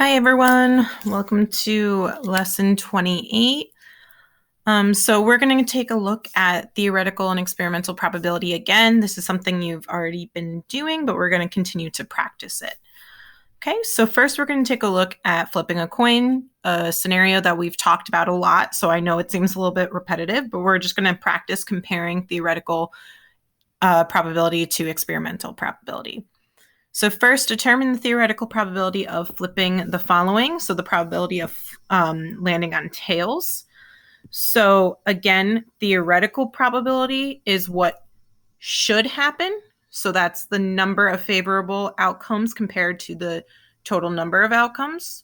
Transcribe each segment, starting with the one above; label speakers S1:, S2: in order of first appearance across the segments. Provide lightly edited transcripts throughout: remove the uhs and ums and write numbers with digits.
S1: Hi, everyone. Welcome to lesson 28. So we're going to take a look at theoretical and experimental probability again. This is something you've already been doing, but we're going to continue to practice it. Okay, so first we're going to take a look at flipping a coin, a scenario that we've talked about a lot. So I know it seems a little bit repetitive, but we're just going to practice comparing theoretical probability to experimental probability. So first, determine the theoretical probability of flipping the following. So the probability of landing on tails. So again, theoretical probability is what should happen. So that's the number of favorable outcomes compared to the total number of outcomes.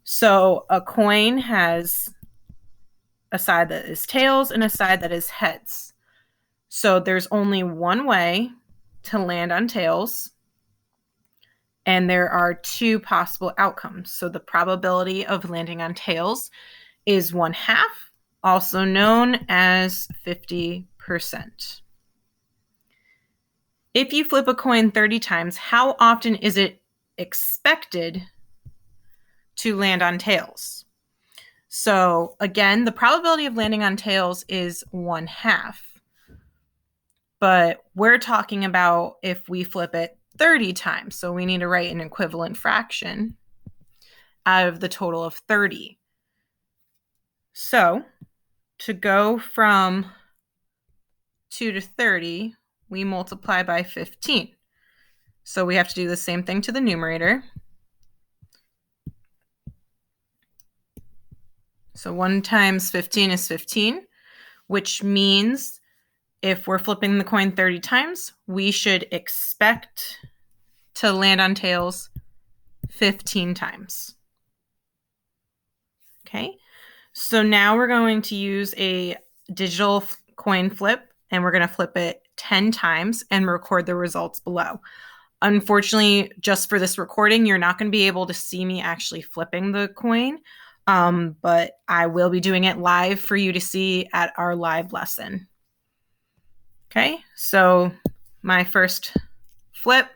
S1: So a coin has a side that is tails and a side that is heads. So there's only one way to land on tails, and there are two possible outcomes. So the probability of landing on tails is 1/2, also known as 50%. If you flip a coin 30 times, how often is it expected to land on tails? So again, the probability of landing on tails is 1/2. But we're talking about if we flip it 30 times. So we need to write an equivalent fraction out of the total of 30. So to go from 2 to 30, we multiply by 15. So we have to do the same thing to the numerator. So 1 times 15 is 15, which means if we're flipping the coin 30 times, we should expect to land on tails 15 times. Okay, so now we're going to use a digital coin flip, and we're going to flip it 10 times and record the results below. Unfortunately, just for this recording, you're not going to be able to see me actually flipping the coin, but I will be doing it live for you to see at our live lesson. Okay, so my first flip,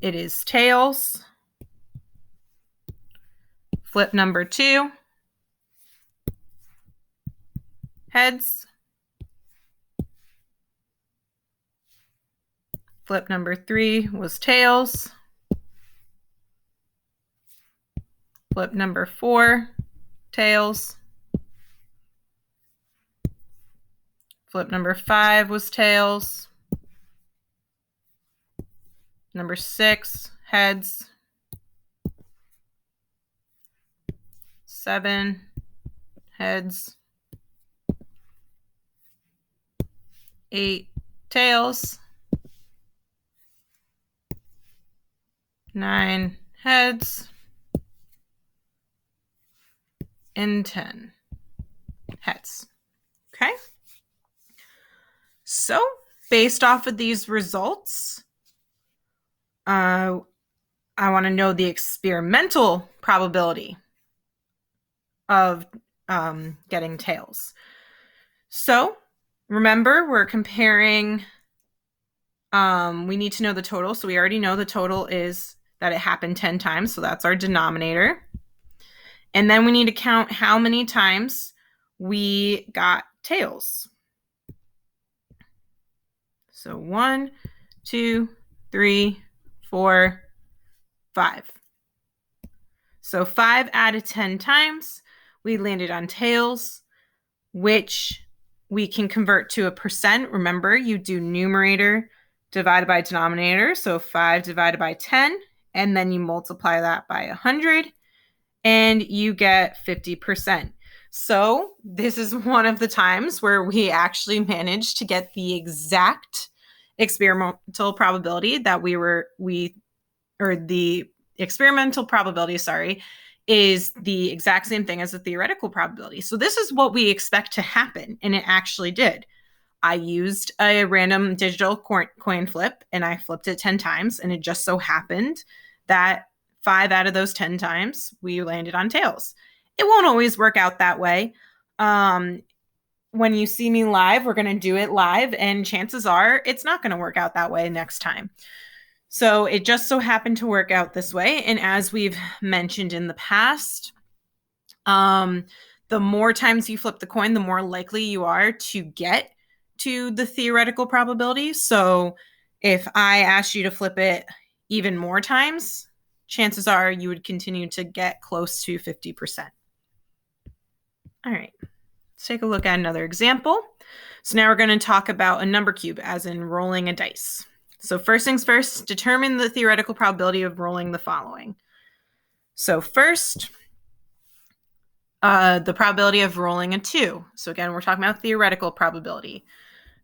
S1: it is tails. Flip number 2, heads. Flip number 3 was tails. Flip number 4, tails. Flip number 5 was tails. Number 6, heads. 7, heads. 8, tails. 9, heads. And 10, heads. Okay. So based off of these results, I want to know the experimental probability of getting tails. So remember, we're comparing, we need to know the total. So we already know the total is that it happened 10 times. So that's our denominator. And then we need to count how many times we got tails. So 1, 2, 3, 4, 5. So 5 out of 10 times we landed on tails, which we can convert to a percent. Remember, you do numerator divided by denominator. So 5 divided by 10, and then you multiply that by 100, and you get 50%. So this is one of the times where we actually managed to get the exact experimental probability that the experimental probability, is the exact same thing as the theoretical probability. So this is what we expect to happen, and it actually did. I used a random digital coin flip, and I flipped it 10 times, and it just so happened that 5 out of those 10 times we landed on tails. It won't always work out that way. When you see me live, we're going to do it live, and chances are it's not going to work out that way next time. So it just so happened to work out this way. And as we've mentioned in the past, the more times you flip the coin, the more likely you are to get to the theoretical probability. So if I asked you to flip it even more times, chances are you would continue to get close to 50%. All right, let's take a look at another example. So now we're going to talk about a number cube, as in rolling a dice. So first things first, determine the theoretical probability of rolling the following. So first, the probability of rolling a 2. So again, we're talking about theoretical probability.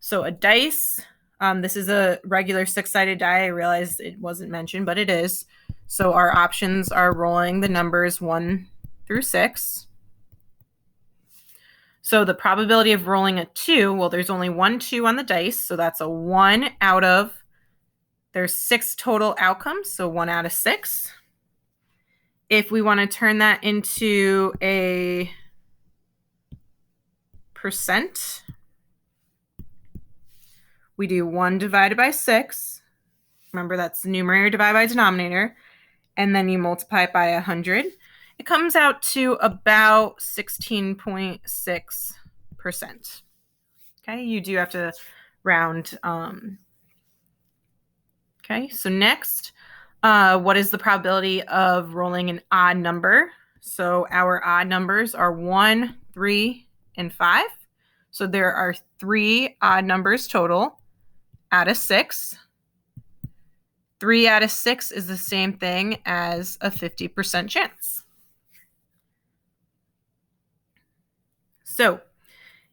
S1: So a dice, this is a regular 6-sided die. I realized it wasn't mentioned, but it is. So our options are rolling the numbers 1 through 6. So the probability of rolling a 2, well, there's only 1 2 on the dice. So that's a 1 out of, there's 6 total outcomes. So 1 out of 6. If we want to turn that into a percent, we do 1 divided by 6. Remember, that's numerator divided by denominator. And then you multiply it by 100. It comes out to about 16.6%. Okay, you do have to round. Okay, so next, what is the probability of rolling an odd number? So our odd numbers are 1, 3, and 5. So there are 3 odd numbers total out of 6. 3 out of 6 is the same thing as a 50% chance. So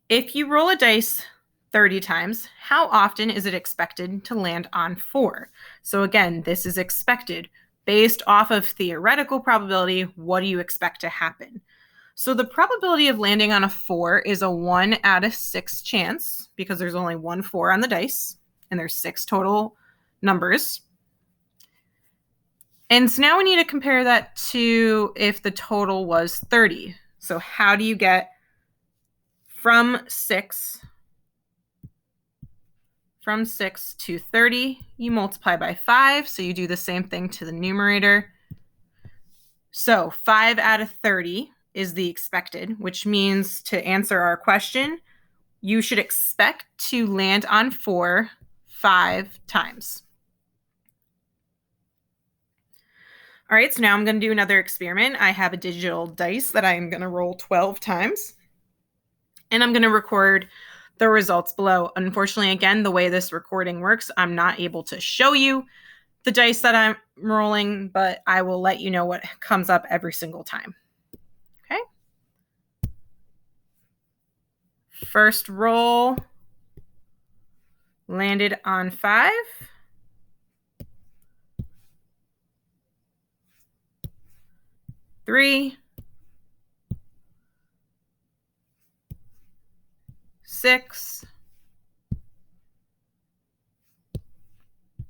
S1: if you roll a dice 30 times, how often is it expected to land on 4? So again, this is expected. Based off of theoretical probability, what do you expect to happen? So the probability of landing on a 4 is a 1 out of 6 chance, because there's only 1 4 on the dice, and there's 6 total numbers. And so now we need to compare that to if the total was 30. So how do you get from 6 to 30? You multiply by 5, so you do the same thing to the numerator. So 5 out of 30 is the expected, which means to answer our question, you should expect to land on 4 5 times. All right, so now I'm going to do another experiment. I have a digital dice that I'm going to roll 12 times, and I'm going to record the results below. Unfortunately, again, the way this recording works, I'm not able to show you the dice that I'm rolling, but I will let you know what comes up every single time. Okay. First roll landed on 5. Three, 6,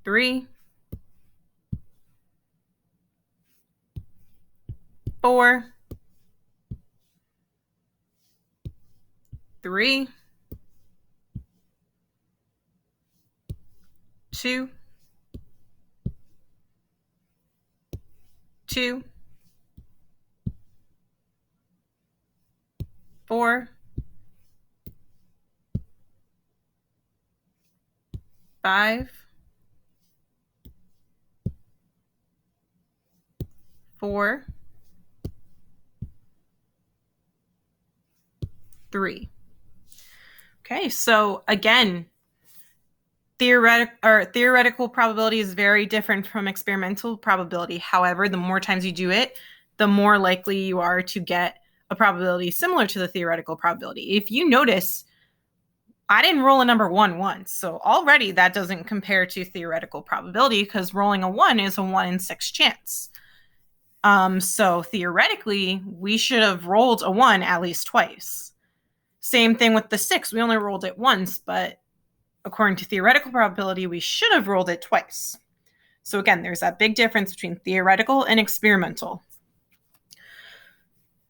S1: 3, 4, 3, 2, 2, 4, 5, 4, 3. Okay, so again, theoretical probability is very different from experimental probability. However, the more times you do it, the more likely you are to get a probability similar to the theoretical probability. If you notice, I didn't roll a number 1 once. So already that doesn't compare to theoretical probability, because rolling a 1 is a 1 in 6 chance. So theoretically, we should have rolled a 1 at least twice. Same thing with the 6. We only rolled it once, but according to theoretical probability, we should have rolled it twice. So again, there's that big difference between theoretical and experimental.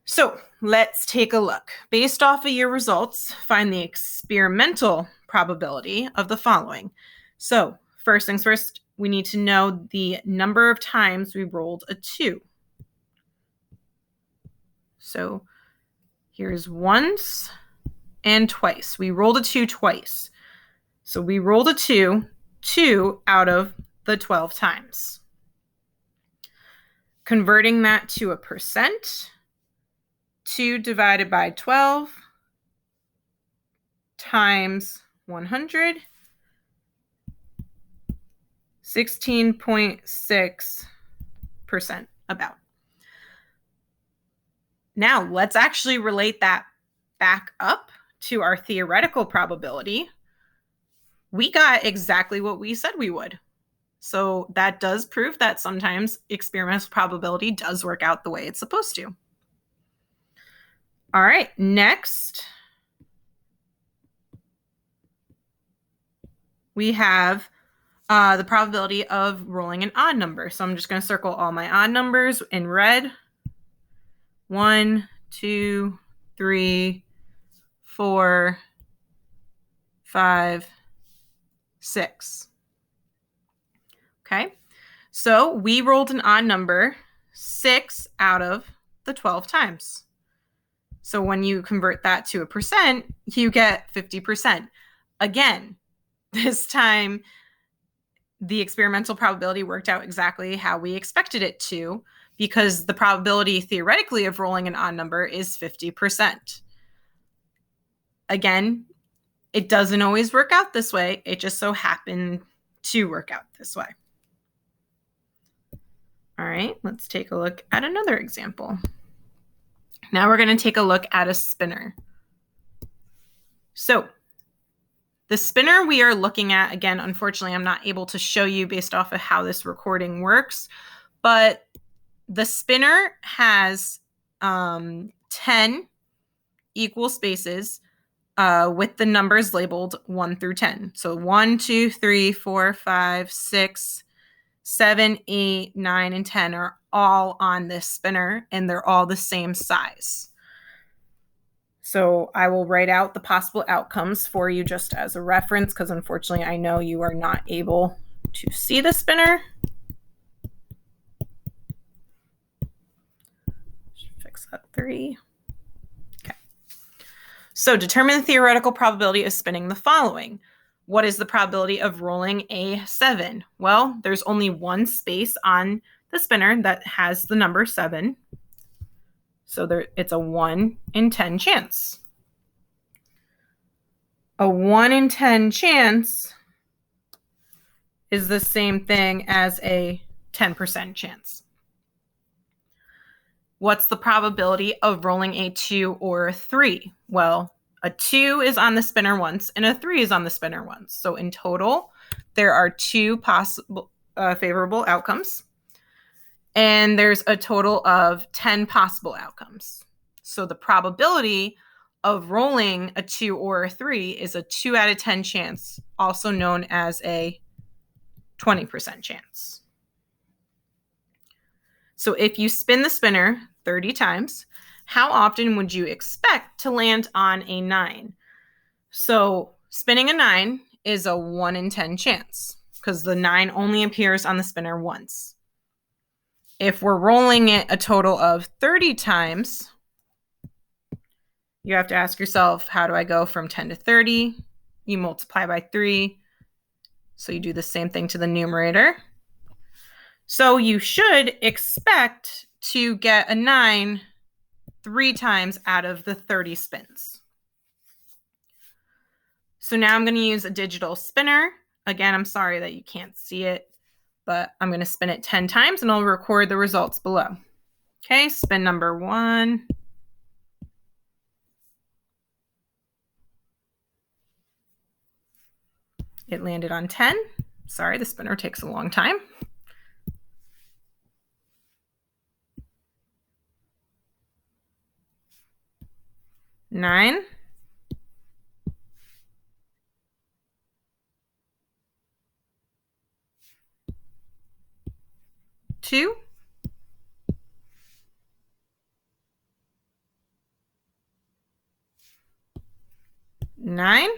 S1: So let's take a look. Based off of your results, find the experimental probability of the following. So first things first, we need to know the number of times we rolled a 2. So here's once and twice. We rolled a 2 twice. So we rolled a 2 out of the 12 times. Converting that to a percent, 2 divided by 12 times 100, 16.6% about. Now let's actually relate that back up to our theoretical probability. We got exactly what we said we would. So that does prove that sometimes experimental probability does work out the way it's supposed to. All right, next we have the probability of rolling an odd number. So I'm just going to circle all my odd numbers in red. 1, 2, 3, 4, 5, 6. Okay, so we rolled an odd number 6 out of the 12 times. So when you convert that to a percent, you get 50%. Again, this time the experimental probability worked out exactly how we expected it to, because the probability theoretically of rolling an odd number is 50%. Again, it doesn't always work out this way. It just so happened to work out this way. All right, let's take a look at another example. Now we're going to take a look at a spinner. So the spinner we are looking at, again, unfortunately, I'm not able to show you based off of how this recording works, but the spinner has 10 equal spaces with the numbers labeled 1 through 10. So 1, 2, 3, 4, 5, 6, 7, 8, 9, and 10 are all on this spinner, and they're all the same size. So I will write out the possible outcomes for you just as a reference, because unfortunately I know you are not able to see the spinner. Fix that 3. Okay. So determine the theoretical probability of spinning the following. What is the probability of rolling a 7? Well, there's only one space on the spinner that has the number 7. So it's a 1 in 10 chance. A 1 in 10 chance is the same thing as a 10% chance. What's the probability of rolling a 2 or a 3? Well, a 2 is on the spinner once and a 3 is on the spinner once. So in total, there are 2 possible favorable outcomes. And there's a total of 10 possible outcomes. So the probability of rolling a 2 or a 3 is a 2 out of 10 chance, also known as a 20% chance. So if you spin the spinner 30 times, how often would you expect to land on a 9? So spinning a 9 is a 1 in 10 chance, because the 9 only appears on the spinner once. If we're rolling it a total of 30 times, you have to ask yourself, how do I go from 10 to 30? You multiply by 3. So you do the same thing to the numerator. So you should expect to get a 9 3 times out of the 30 spins. So now I'm going to use a digital spinner. Again, I'm sorry that you can't see it, but I'm going to spin it 10 times and I'll record the results below. Okay, spin number 1. It landed on 10. Sorry, the spinner takes a long time. 9. 2. 9.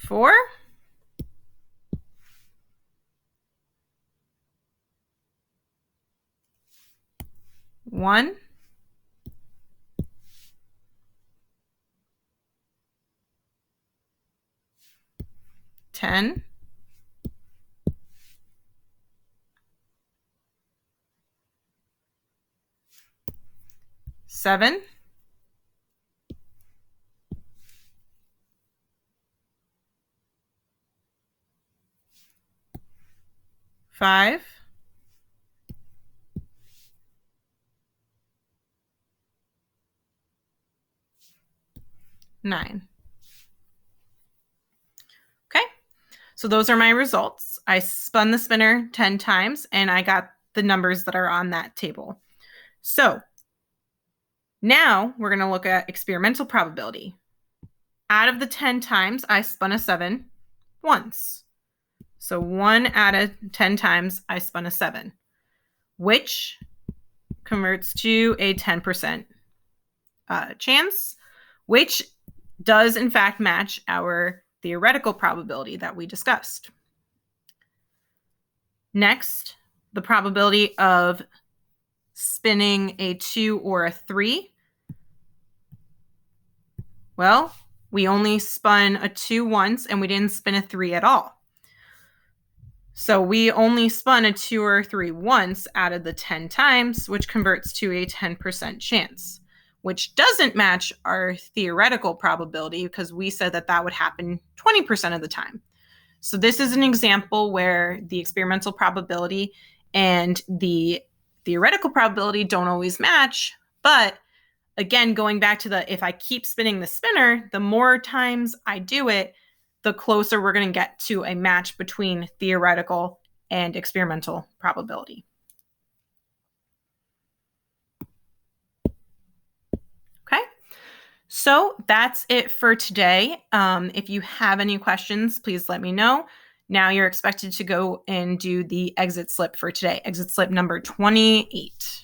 S1: 4, 1, 10, 7, 5, 9. Okay, so those are my results. I spun the spinner 10 times and I got the numbers that are on that table. So now we're going to look at experimental probability. Out of the 10 times, I spun a 7 once. So 1 out of 10 times, I spun a 7, which converts to a 10% chance, which does in fact match our theoretical probability that we discussed. Next, the probability of spinning a 2 or a 3. Well, we only spun a 2 once and we didn't spin a 3 at all. So we only spun a 2 or a 3 once out of the 10 times, which converts to a 10% chance, which doesn't match our theoretical probability because we said that that would happen 20% of the time. So this is an example where the experimental probability and the theoretical probability don't always match. But again, going back to if I keep spinning the spinner, the more times I do it, the closer we're going to get to a match between theoretical and experimental probability. Okay, so that's it for today. If you have any questions, please let me know. Now you're expected to go and do the exit slip for today, exit slip number 28.